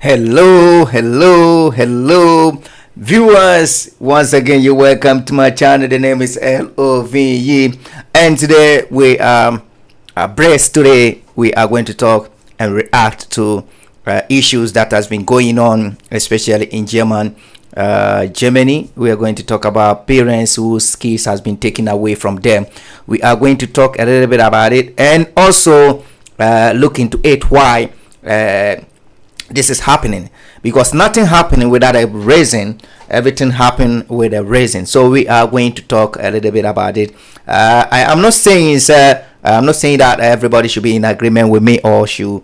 Hello, viewers. Once again, you're welcome to my channel. The name is LOVE, and today we are abreast. Today we are going to talk and react to issues that has been going on, especially in Germany. We are going to talk about parents whose kids has been taken away from them. We are going to talk a little bit about it, and also look into it why this is happening, because nothing happening without a reason. Everything happened with a reason. So we are going to talk a little bit about it. I'm not saying that everybody should be in agreement with me or should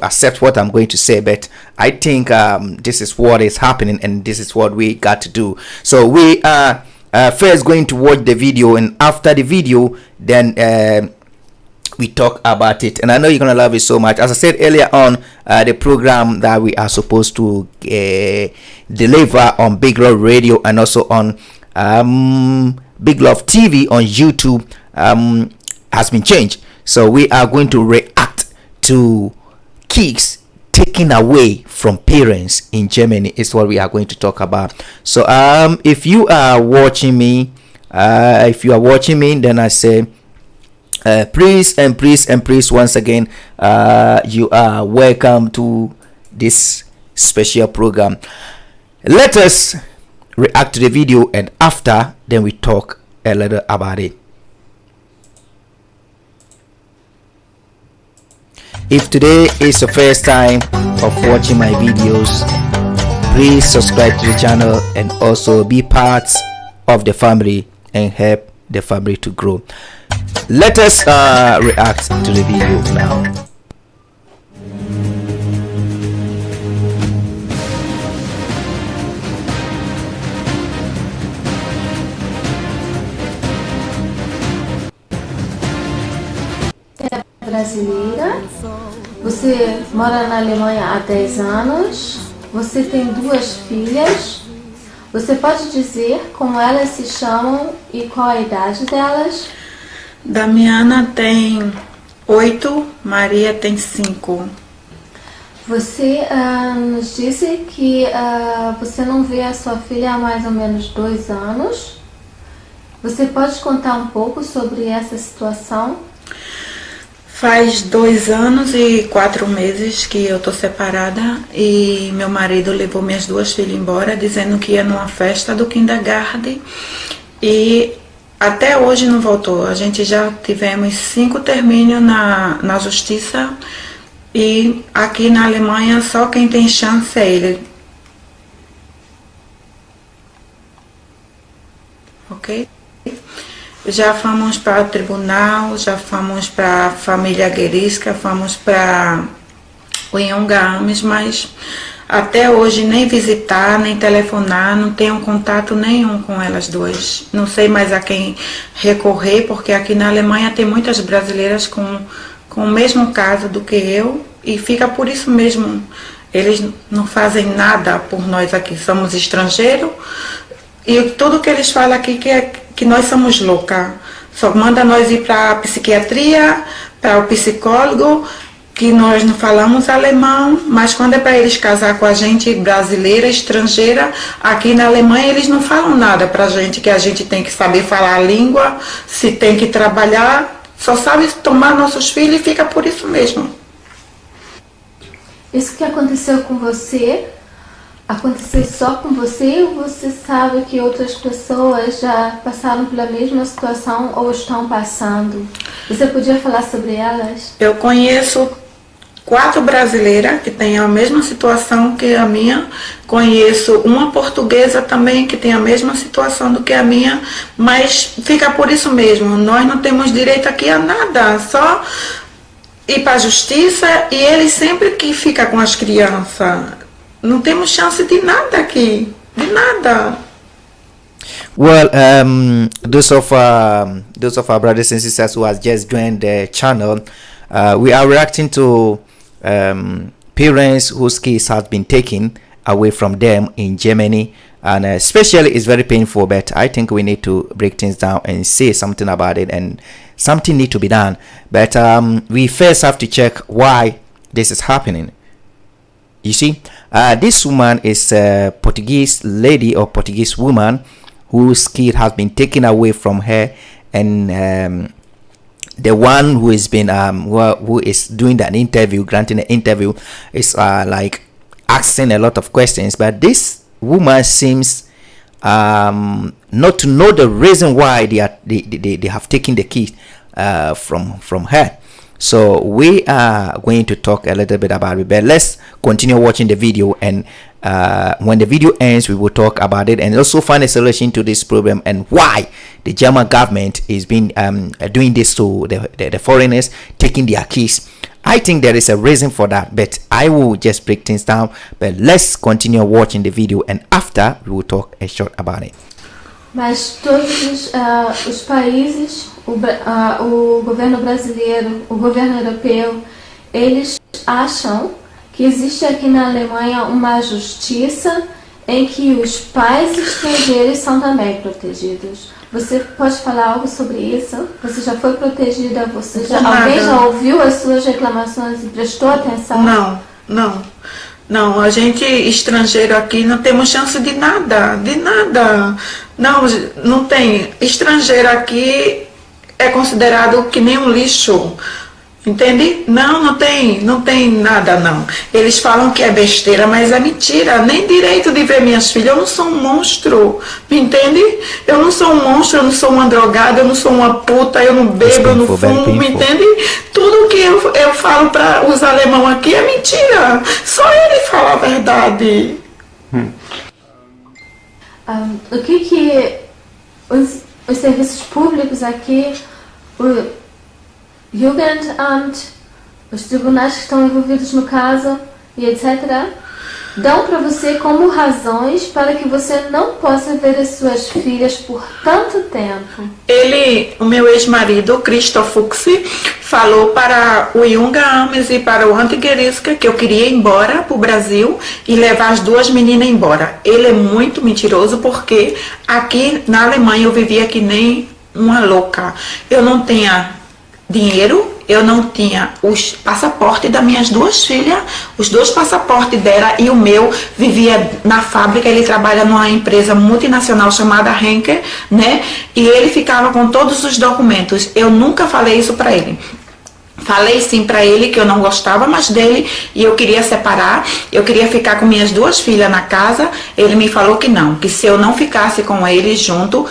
accept what I'm going to say, but I think this is what is happening and this is what we got to do. So we are first going to watch the video, and after the video then we talk about it, and I know you're gonna love it so much. As I said earlier on, the program that we are supposed to deliver on Biglove Radio and also on Biglove TV on YouTube has been changed. So we are going to react to kids taken away from parents in Germany is what we are going to talk about. So if you are watching me, then I say please once again, you are welcome to this special program. Let us react to the video, and after then we talk a little about it. If today is the first time of watching my videos, please subscribe to the channel and also be part of the family and help the family to grow. Let us react to the video now. É brasileira, você mora na Alemanha há 10 anos, você tem 2 filhas. Você pode dizer como elas se chamam e qual a idade delas? Damiana tem 8, Maria tem 5. Você nos disse que você não vê a sua filha há mais ou menos 2 anos. Você pode contar um pouco sobre essa situação? Faz 2 anos e 4 meses que eu tô separada e meu marido levou minhas 2 filhas embora, dizendo que ia numa festa do kindergarten e até hoje não voltou. A gente já tivemos 5 termínios na justiça e aqui na Alemanha só quem tem chance é ele. Ok? Já fomos para o tribunal, já fomos para a família Guerisca, fomos para o Inhongames, mas até hoje nem visitar, nem telefonar, não tenho contato nenhum com elas 2. Não sei mais a quem recorrer, porque aqui na Alemanha tem muitas brasileiras com o mesmo caso do que eu, e fica por isso mesmo. Eles não fazem nada por nós aqui, somos estrangeiros, e tudo que eles falam aqui que nós somos loucas. Só manda nós ir para a psiquiatria, para o psicólogo, que nós não falamos alemão, mas quando é para eles casar com a gente brasileira, estrangeira, aqui na Alemanha eles não falam nada para a gente, que a gente tem que saber falar a língua, se tem que trabalhar, só sabe tomar nossos filhos e fica por isso mesmo. Isso que aconteceu com você, aconteceu só com você, ou você sabe que outras pessoas já passaram pela mesma situação ou estão passando? Você podia falar sobre elas? Eu conheço 4 brasileiras que têm a mesma situação que a minha. Conheço uma portuguesa também que tem a mesma situação do que a minha, mas fica por isso mesmo. Nós não temos direito aqui a nada, só ir para a justiça, e ele sempre que fica com as crianças. Não temos chance de nada aqui, de nada. Well, those of our brothers and sisters who has just joined the channel, we are reacting to parents whose kids have been taken away from them in Germany, and especially it's very painful, but I think we need to break things down and say something about it, and something need to be done. But we first have to check why this is happening. You see, this woman is a Portuguese lady or Portuguese woman whose kid has been taken away from her, and the one who has been who is doing that interview, granting an interview, is like asking a lot of questions. But this woman seems not to know the reason why they have taken the key from her. So we are going to talk a little bit about it, but let's continue watching the video, and when the video ends we will talk about it and also find a solution to this problem and why the German government is been doing this to the foreigners, taking their keys. I think there is a reason for that, but I will just break things down. But let's continue watching the video, and after we will talk a short about it. Mas todos os países, o governo brasileiro, o governo europeu, eles acham que existe aqui na Alemanha uma justiça em que os pais estrangeiros são também protegidos. Você pode falar algo sobre isso? Você já foi protegida? Alguém já ouviu as suas reclamações e prestou atenção? Não, a gente estrangeiro aqui não temos chance de nada. Não tem. Estrangeiro aqui é considerado que nem um lixo. Entende? Não tem nada não. Eles falam que é besteira, mas é mentira. Nem direito de ver minhas filhas. Eu não sou um monstro, me entende? Eu não sou um monstro, eu não sou uma drogada, eu não sou uma puta, eu não bebo, eu não fumo, me entende? Tudo que eu falo para os alemão aqui é mentira. Só ele fala a verdade. O que os serviços públicos aqui, o Jugendamt, os tribunais que estão envolvidos no caso e etc., dão para você como razões para que você não possa ver as suas filhas por tanto tempo? O meu ex-marido, Christoph Fuchs, falou para o Jungames e para o Antigeriska que eu queria ir embora para o Brasil e levar as duas meninas embora. Ele é muito mentiroso porque aqui na Alemanha eu vivia que nem uma louca. Eu não tinha dinheiro, eu não tinha os passaportes das minhas duas filhas, os dois passaportes dela e o meu vivia na fábrica. Ele trabalha numa empresa multinacional chamada Henker, né? E ele ficava com todos os documentos. Eu nunca falei isso para ele. Falei sim para ele que eu não gostava mais dele e eu queria separar, eu queria ficar com minhas duas filhas na casa. Ele me falou que não, que se eu não ficasse com ele junto,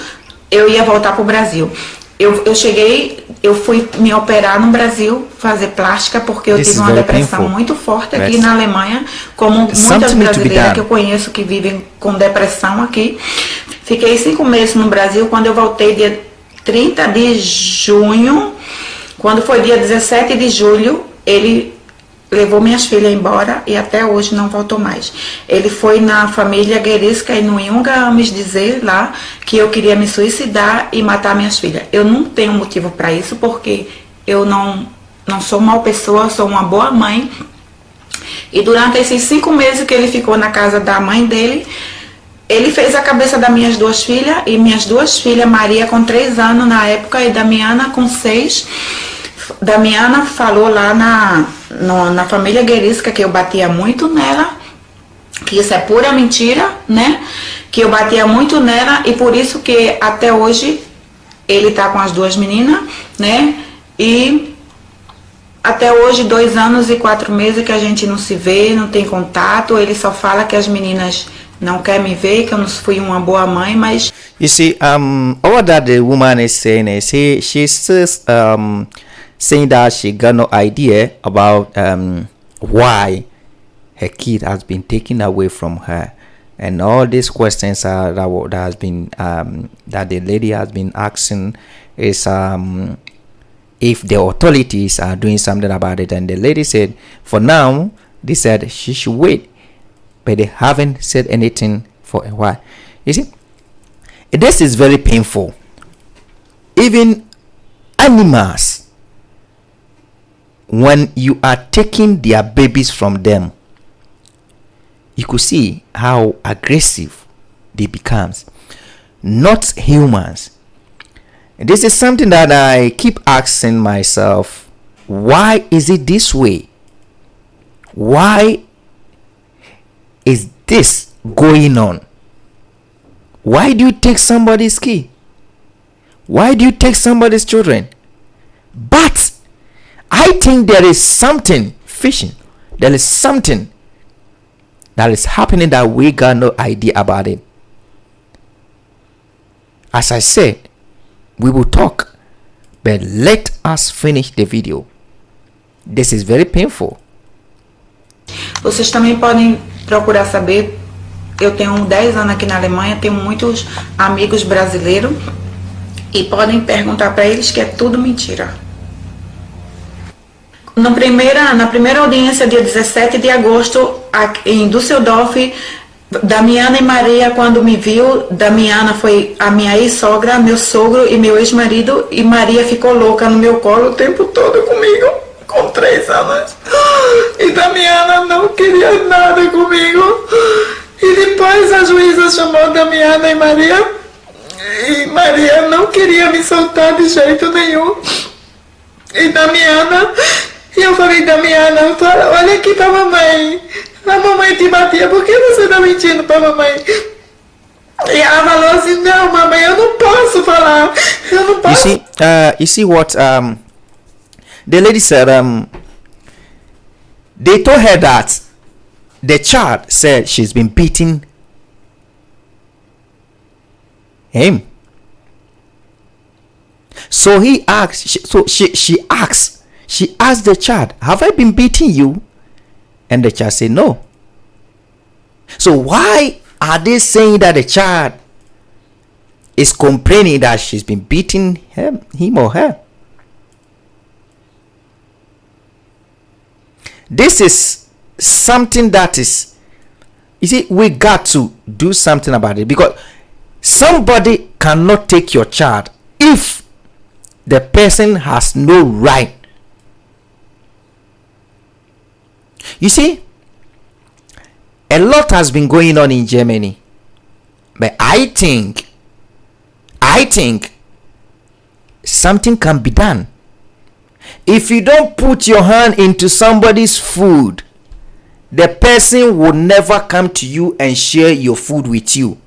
eu ia voltar para o Brasil. Eu fui me operar no Brasil, fazer plástica, porque eu tive uma depressão muito forte aqui na Alemanha, como muitas brasileiras que eu conheço que vivem com depressão aqui. Fiquei 5 meses no Brasil. Quando eu voltei dia 30 de junho, quando foi dia 17 de julho, ele levou minhas filhas embora e até hoje não voltou mais. Ele foi na família Geriska e no Jungames dizer lá que eu queria me suicidar e matar minhas filhas. Eu não tenho motivo para isso, porque eu não sou uma pessoa, eu sou uma boa mãe. E durante esses 5 meses que ele ficou na casa da mãe dele, ele fez a cabeça das minhas duas filhas, e minhas duas filhas, Maria com 3 anos na época e Damiana com 6. Damiana falou lá na família Geriska que eu batia muito nela, que isso é pura mentira, né? Que eu batia muito nela e por isso que até hoje ele tá com as duas meninas, né? E até hoje 2 anos e 4 meses que a gente não se vê, não tem contato. Ele só fala que as meninas não querem me ver, que eu não fui uma boa mãe, mas... You see, all that the woman is saying is she's just saying that she got no idea about why her kid has been taken away from her, and all these questions that has been that the lady has been asking is if the authorities are doing something about it. And the lady said for now they said she should wait, but they haven't said anything for a while. You see, this is very painful. Even animals, when you are taking their babies from them, you could see how aggressive they becomes. Not humans. This is something that I keep asking myself, why is it this way? Why is this going on? Why do you take somebody's key? Why do you take somebody's children? But I think there is something fishing. There is something that is happening that we got no idea about it. As I said, we will talk, but let us finish the video. This is very painful. Vocês também podem procurar saber. Eu tenho 10 anos aqui na Alemanha, tenho muitos amigos brasileiros e podem perguntar para eles que é tudo mentira. Na primeira audiência, dia 17 de agosto, em Düsseldorf, Damiana e Maria, quando me viu, Damiana foi a minha ex-sogra, meu sogro e meu ex-marido, e Maria ficou louca no meu colo o tempo todo comigo, com 3 anos. E Damiana não queria nada comigo. E depois a juíza chamou Damiana e Maria não queria me soltar de jeito nenhum. E Damiana, e eu falei, Damiana, olha aqui pra mamãe. A mamãe te batia, por que você tá mentindo pra mamãe? E ela falou assim, não, mamãe, eu não posso falar. Eu não posso. You see what the lady said, they told her that the child said she's been beating him. So he asked, she asked the child, have I been beating you? And the child said no. So why are they saying that the child is complaining that she's been beating him or her? This is something that is, you see, we got to do something about it, because somebody cannot take your child if the person has no right. You see, a lot has been going on in Germany, but I think something can be done. If you don't put your hand into somebody's food, the person will never come to you and share your food with you.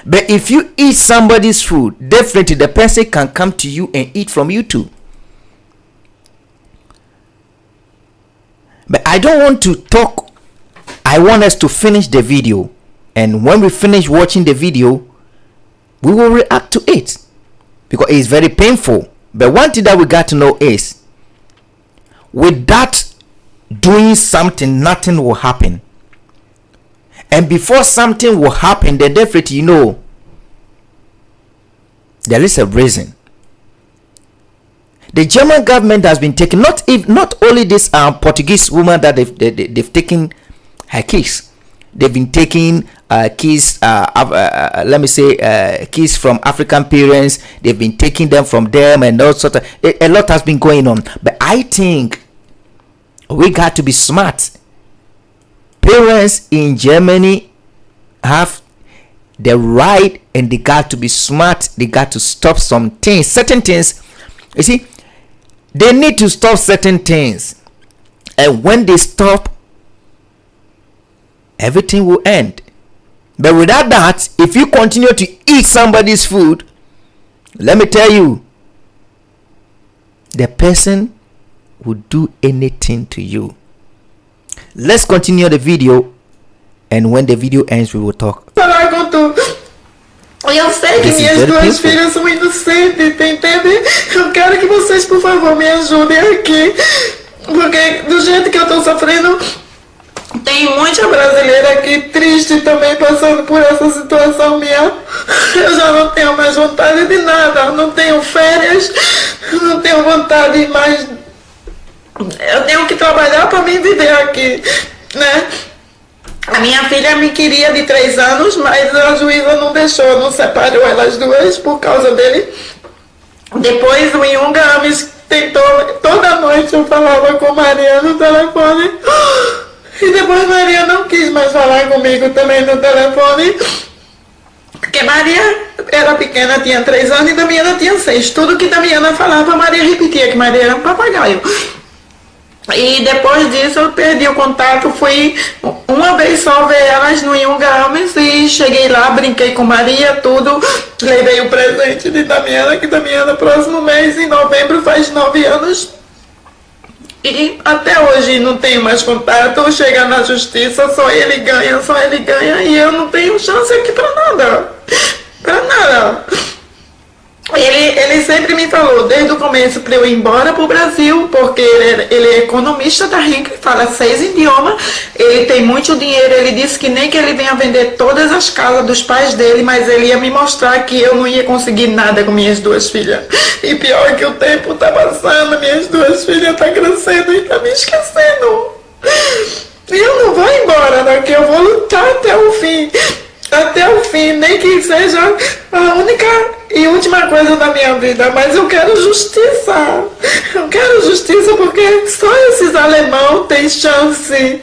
But if you eat somebody's food, definitely the person can come to you and eat from you too. But I don't want to talk. I want us to finish the video, and when we finish watching the video, we will react to it, because it's very painful. But one thing that we got to know is, with that doing something, nothing will happen. And before something will happen, then definitely, you know, there is a reason. The German government has been taking not only this Portuguese woman that they've taken her keys. They've been taking keys. Let me say keys from African parents. They've been taking them from them, and all sort of a lot has been going on. But I think we got to be smart. Parents in Germany have the right, and they got to be smart. They got to stop some things, certain things. You see, they need to stop certain things, and when they stop, everything will end. But without that, if you continue to eat somebody's food, let me tell you, the person will do anything to you. Let's continue the video, and when the video ends, we will talk. Eu sei que minhas duas filhas são inocentes, entende? Eu quero que vocês, por favor, me ajudem aqui, porque do jeito que eu tô sofrendo, tem muita brasileira aqui triste também passando por essa situação minha. Eu já não tenho mais vontade de nada, não tenho férias, não tenho vontade mais. Eu tenho que trabalhar para me viver aqui, né? A minha filha me queria de 3 anos, mas a juíza não deixou, não separou elas duas por causa dele. Depois o Yunga me tentou, toda noite eu falava com Maria no telefone. E depois Maria não quis mais falar comigo também no telefone. Porque Maria era pequena, tinha 3 anos, e Damiana tinha 6. Tudo que Damiana falava, Maria repetia, que Maria era um papagaio. E depois disso eu perdi o contato, fui uma vez só ver elas no Inhugames e cheguei lá, brinquei com Maria, tudo, levei o presente de Damiana, que Damiana próximo mês, em novembro, faz 9 anos. E até hoje não tenho mais contato, chega na justiça, só ele ganha e eu não tenho chance aqui pra nada. Pra nada. Ele sempre me falou, desde o começo, para eu ir embora pro Brasil, porque ele é economista da Henkel, fala 6 idiomas, ele tem muito dinheiro, ele disse que nem que ele venha vender todas as casas dos pais dele, mas ele ia me mostrar que eu não ia conseguir nada com minhas 2 filhas. E pior que o tempo tá passando, minhas 2 filhas tá crescendo e tá me esquecendo. Eu não vou embora daqui, eu vou lutar até o fim. Até o fim, nem que seja a única e última coisa da minha vida, mas eu quero justiça. Eu quero justiça porque só esses alemão têm chance.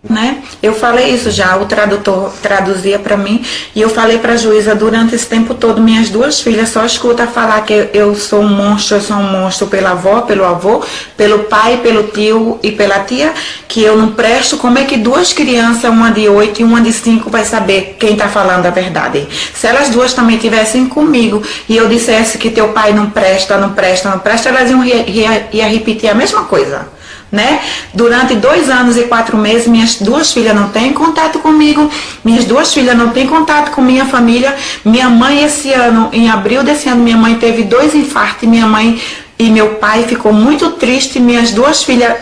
Né? Eu falei isso já, o tradutor traduzia para mim e eu falei para a juíza durante esse tempo todo, minhas 2 filhas só escutam falar que eu sou um monstro pela avó, pelo avô, pelo pai, pelo tio e pela tia, que eu não presto. Como é que 2 crianças, uma de 8 e uma de 5, vai saber quem está falando a verdade? Se elas 2 também estivessem comigo e eu dissesse que teu pai não presta, elas iam repetir a mesma coisa. Né? Durante 2 anos e 4 meses, minhas 2 filhas não têm contato comigo, minhas 2 filhas não têm contato com minha família. Minha mãe, esse ano, em abril desse ano, minha mãe teve 2 infartos. Minha mãe e meu pai ficou muito triste. Minhas 2 filhas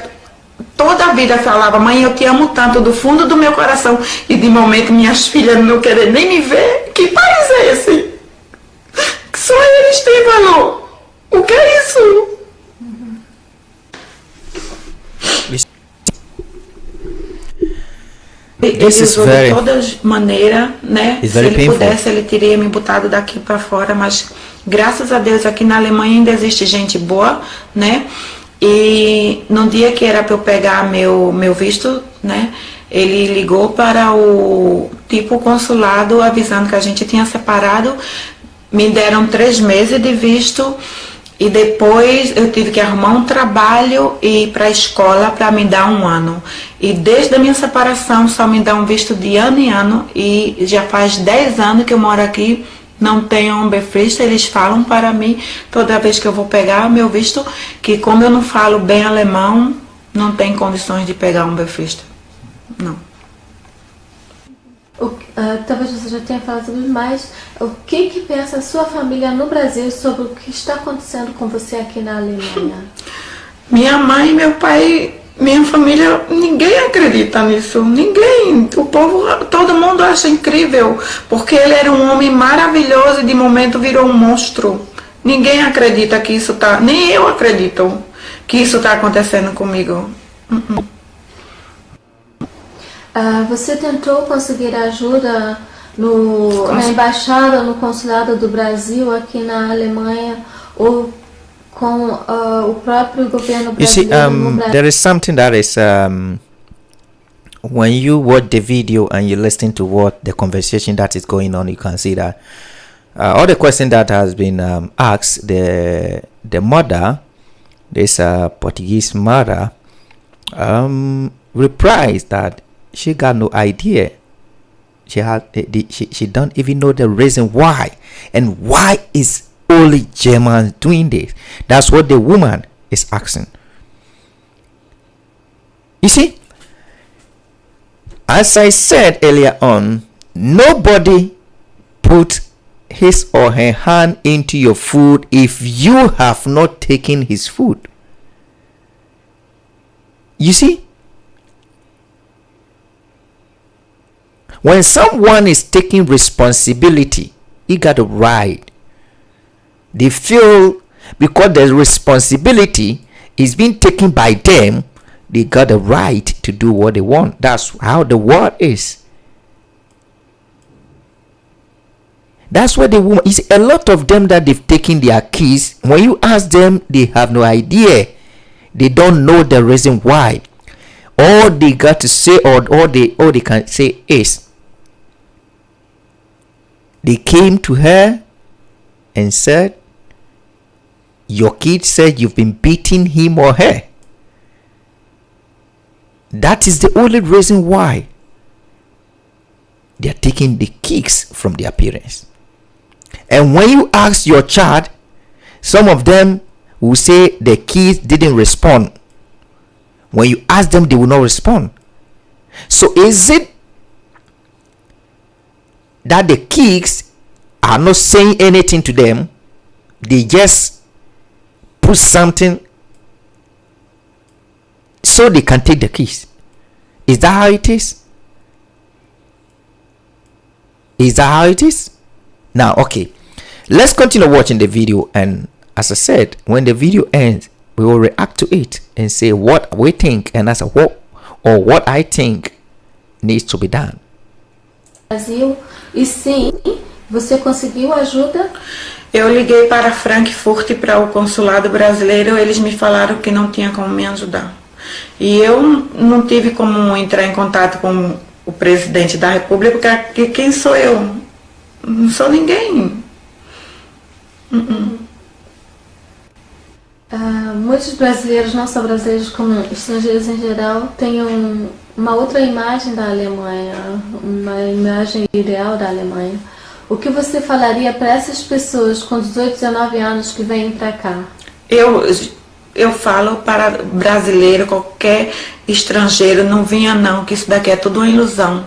toda a vida falavam: mãe, eu te amo tanto do fundo do meu coração. E de momento minhas filhas não querem nem me ver. Que país é esse? Só eles têm valor. O que é isso? Ele usou de todas maneiras, né? Se ele pudesse, ele teria me botado daqui para fora, mas graças a Deus aqui na Alemanha ainda existe gente boa, né? E no dia que era para eu pegar meu visto, né? Ele ligou para o consulado avisando que a gente tinha separado, me deram 3 meses de visto. E depois eu tive que arrumar um trabalho e ir para a escola para me dar 1 ano. E desde a minha separação só me dá um visto de ano em ano. E já faz 10 anos que eu moro aqui, não tenho um befrista. Eles falam para mim, toda vez que eu vou pegar o meu visto, que como eu não falo bem alemão, não tem condições de pegar um befrista. Não. Talvez você já tenha falado sobre, mas o que pensa a sua família no Brasil sobre o que está acontecendo com você aqui na Alemanha? Minha mãe, meu pai, minha família, ninguém acredita nisso, ninguém. O povo, todo mundo acha incrível, porque ele era um homem maravilhoso e de momento virou um monstro. Ninguém acredita que isso tá, nem eu acredito que isso está acontecendo comigo. Você tentou conseguir ajuda na embaixada, no consulado do Brasil aqui na Alemanha, ou com o próprio governo brasileiro? You see, there is something that is when you watch the video and you listen to what the conversation that is going on, you can see that all the question that has been asked, the mother, this Portuguese mother, replies that she got no idea. She don't even know the reason why, and why is only Germans doing this. That's what the woman is asking. You see, as I said earlier on, nobody put his or her hand into your food if you have not taken his food. You see, when someone is taking responsibility, he got a right. They feel because the responsibility is being taken by them, they got a right to do what they want. That's how the world is. That's what the woman is. A lot of them that they've taken their keys, when you ask them, they have no idea. They don't know the reason why. All they got to say, or all they can say is, they came to her and said, your kid said you've been beating him or her. That is the only reason why they are taking the kicks from their parents. And when you ask your child, some of them will say the kids didn't respond. When you ask them, they will not respond. So is it that the kids are not saying anything to them? They just put something so they can take the keys. Is that how it is? Is that how it is? Now, okay, let's continue watching the video, and as I said, when the video ends, we will react to it and say what we think, and as a what I think needs to be done. Brasil, e sim, você conseguiu ajuda? Eu liguei para Frankfurt, para o consulado brasileiro, eles me falaram que não tinha como me ajudar. E eu não tive como entrar em contato com o presidente da República, porque quem sou eu? Não sou ninguém. Muitos brasileiros, não só brasileiros como estrangeiros em geral, têm uma outra imagem da Alemanha, uma imagem ideal da Alemanha. O que você falaria para essas pessoas com 18, 19 anos que vêm para cá? Eu falo para brasileiro, qualquer estrangeiro, não vinha não, que isso daqui é tudo uma ilusão.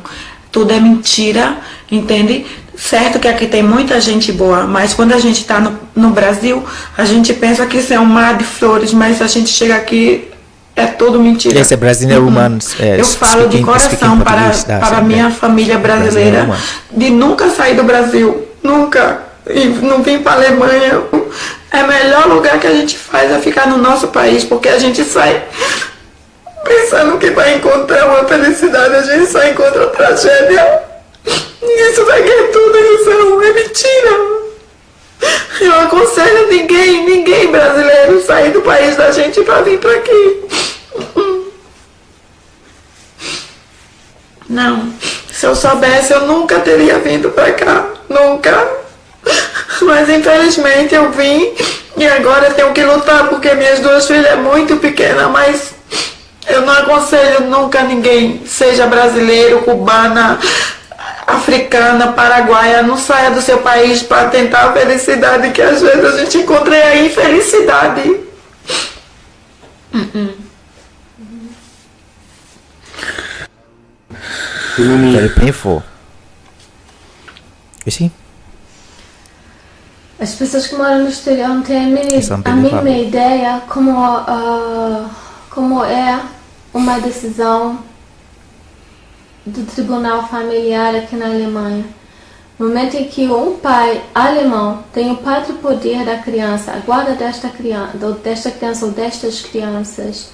Tudo é mentira, entende? Certo que aqui tem muita gente boa, mas quando a gente está no Brasil, a gente pensa que isso é um mar de flores, mas a gente chega aqui, é tudo mentira. Yes, Brazilian woman, eu falo de coração para minha família brasileira, de nunca sair do Brasil, nunca, e não vim para a Alemanha. É o melhor lugar que a gente faz é ficar no nosso país, porque a gente sai pensando que vai encontrar uma felicidade, a gente só encontra tragédia. Isso daqui é tudo ilusão, é mentira. Eu aconselho ninguém brasileiro sair do país da gente para vir para aqui. Não, se eu soubesse eu nunca teria vindo para cá, nunca. Mas infelizmente eu vim e agora eu tenho que lutar porque minhas duas filhas é muito pequena, mas eu não aconselho nunca ninguém, seja brasileiro, cubana, africana, paraguaia, não saia do seu país para tentar a felicidade, que às vezes a gente encontra a infelicidade. Very painful. You see? As pessoas que moram no exterior não têm a mínima ideia como é uma decisão do tribunal familiar aqui na Alemanha. No momento em que um pai alemão tem o pátrio poder da criança, a guarda desta criança ou destas crianças,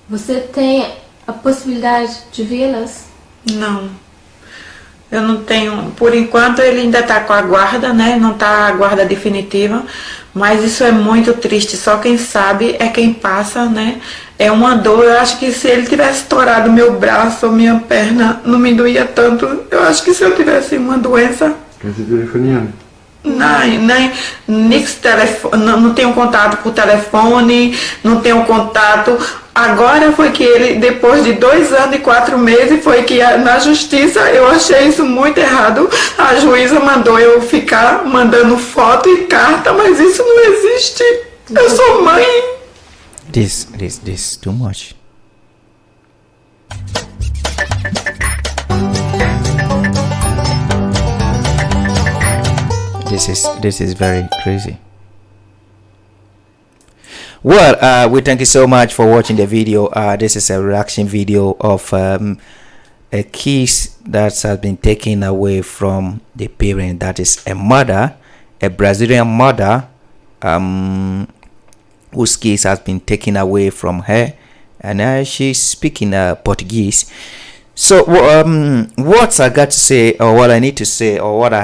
você tem a possibilidade de vê-las? Não. Eu não tenho, por enquanto ele ainda está com a guarda, né? Não está a guarda definitiva, mas isso é muito triste. Só quem sabe é quem passa, né? É uma dor. Eu acho que se ele tivesse estourado meu braço ou minha perna, não me doía tanto. Eu acho que se eu tivesse uma doença. Não tenho contato por telefone, não tenho contato. Agora foi que ele, depois de 2 anos e 4 meses, foi que na justiça eu achei isso muito errado. A juíza mandou eu ficar mandando foto e carta, mas isso não existe. Eu sou mãe. This too much. This is very crazy. Well, we thank you so much for watching the video. This is a reaction video of a kiss that has been taken away from the parent. That is a mother, a Brazilian mother, whose kiss has been taken away from her, and she's speaking Portuguese. So what I got to say, or what I need to say, or what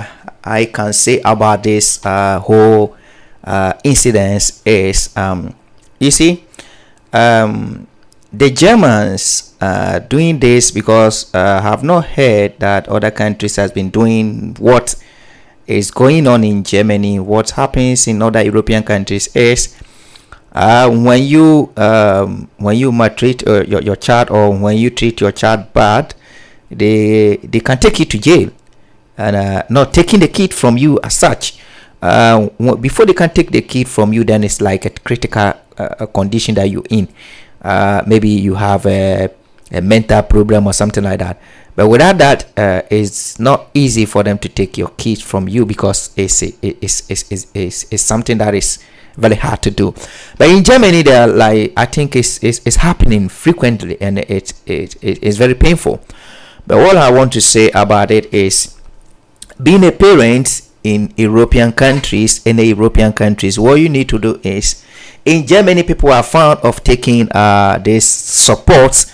I can say about this whole incident is, you see, the Germans doing this because I have not heard that other countries has been doing what is going on in Germany, what happens in other European countries is when you maltreat your child, or when you treat your child bad, they can take you to jail, and not taking the kid from you as such. Before they can take the kid from you, then it's like a critical condition that you're in. Maybe you have a mental problem or something like that. But without that, it's not easy for them to take your kids from you, because it's something that is very hard to do. But in Germany, they're like, I think it's happening frequently, and it's very painful. But all I want to say about it is, being a parent in European countries, what you need to do is, in Germany, people are fond of taking this support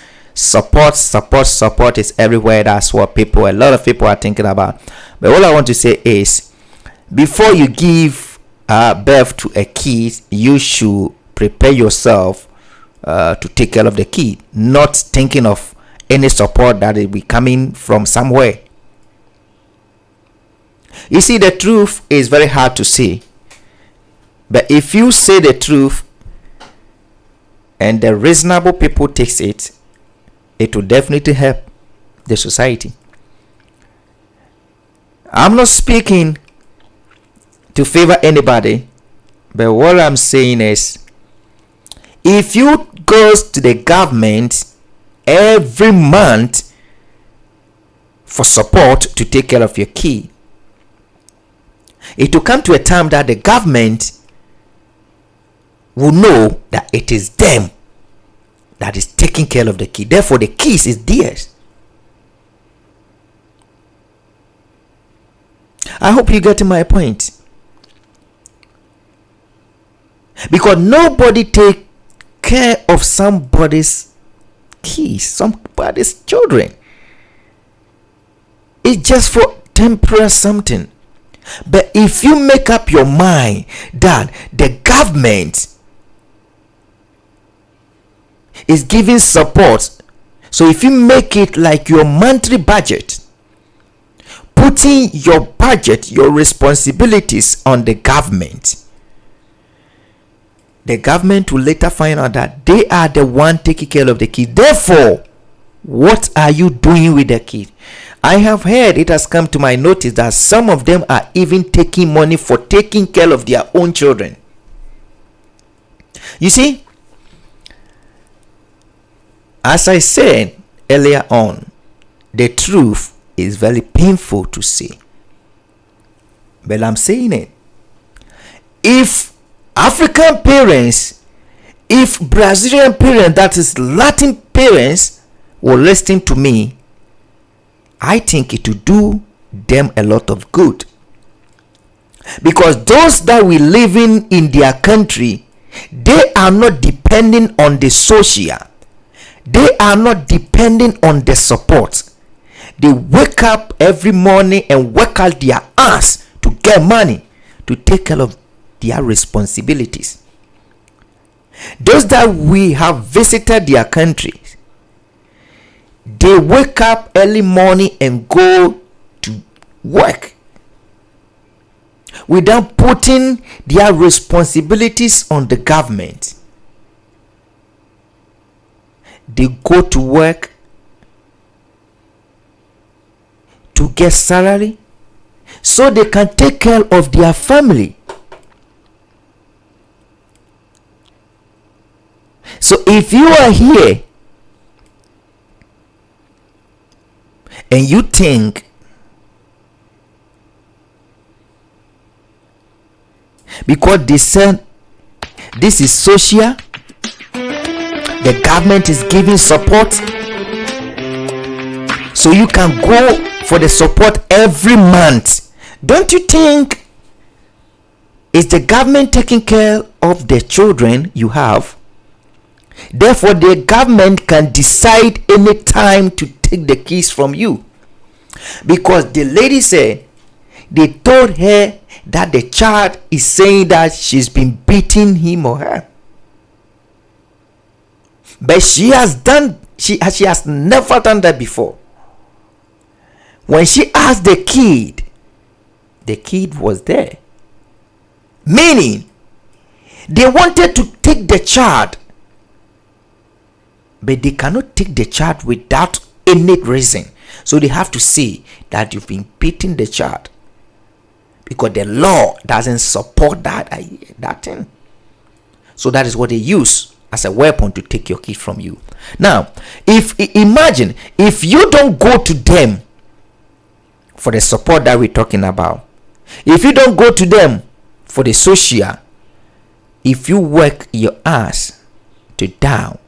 is everywhere. That's what a lot of people are thinking about. But all I want to say is, before you give birth to a kid, you should prepare yourself to take care of the kid, not thinking of any support that will be coming from somewhere. You see, the truth is very hard to see, but if you say the truth and the reasonable people takes it, it will definitely help the society. I'm not speaking to favor anybody, but what I'm saying is, if you go to the government every month for support to take care of your kid, it will come to a time that the government will know that it is them that is taking care of the kid. Therefore, the kid is theirs. I hope you get my point. Because nobody take care of somebody's kids, somebody's children. It's just for temporary something. But if you make up your mind that the government is giving support, so if you make it like your monthly budget, putting your budget, your responsibilities on the government will later find out that they are the one taking care of the kid. Therefore, what are you doing with the kid? I have heard, it has come to my notice, that some of them are even taking money for taking care of their own children. You see, as I said earlier on, the truth is very painful to see. But I'm saying it. If African parents, if Brazilian parents, that is Latin parents, will listen to me, I think it will do them a lot of good. Because those that we living in their country, they are not depending on the social. They are not depending on the support. They wake up every morning and work out their ass to get money to take care of their responsibilities. Those that we have visited their countries, they wake up early morning and go to work without putting their responsibilities on the government. They go to work to get salary so they can take care of their family. So if you are here and you think because they said this is social, the government is giving support, so you can go for the support every month, don't you think it's the government taking care of the children you have? Therefore, the government can decide any time to take the keys from you. Because the lady said they told her that the child is saying that she's been beating him or her. But she has never done that before. When she asked the kid the kid was there. Meaning, they wanted to take the child, but they cannot take the child without any reason. So they have to say that you've been beating the child, because the law doesn't support that thing. So that is what they use as a weapon to take your kid from you. Now, imagine if you don't go to them for the support that we're talking about, if you don't go to them for the social, if you work your ass to down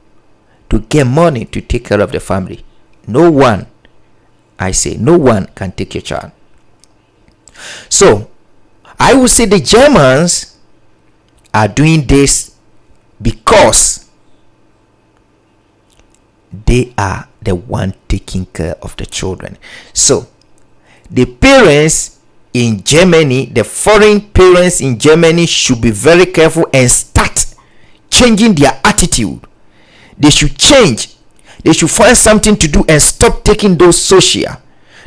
to get money to take care of the family, no one can take your child. So I would say the Germans are doing this because they are the one taking care of the children. So the parents in Germany, the foreign parents in Germany, should be very careful and start changing their attitude. They should change. They should find something to do and stop taking those social.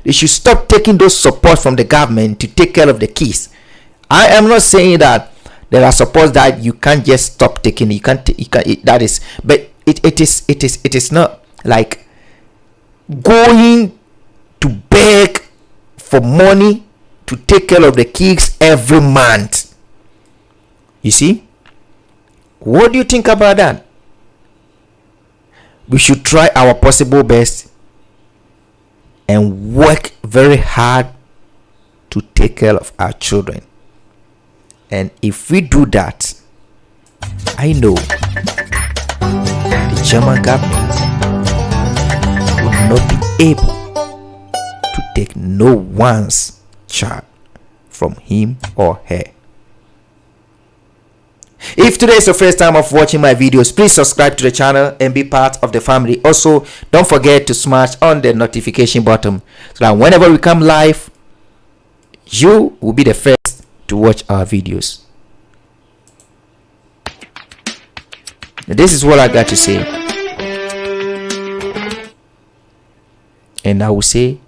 They should stop taking those support from the government to take care of the kids. I am not saying that there are supports that you can't just stop taking. You can't. That is, but it is not like going to beg for money to take care of the kids every month. You see? What do you think about that? We should try our possible best and work very hard to take care of our children. And if we do that, I know the German government will not be able to take no one's child from him or her. If today is your first time of watching my videos, please subscribe to the channel and be part of the family. Also, don't forget to smash on the notification button so that whenever we come live, you will be the first to watch our videos. This is what I got to say, and I will say,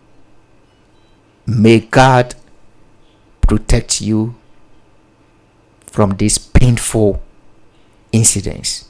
may God protect you from these painful incidents.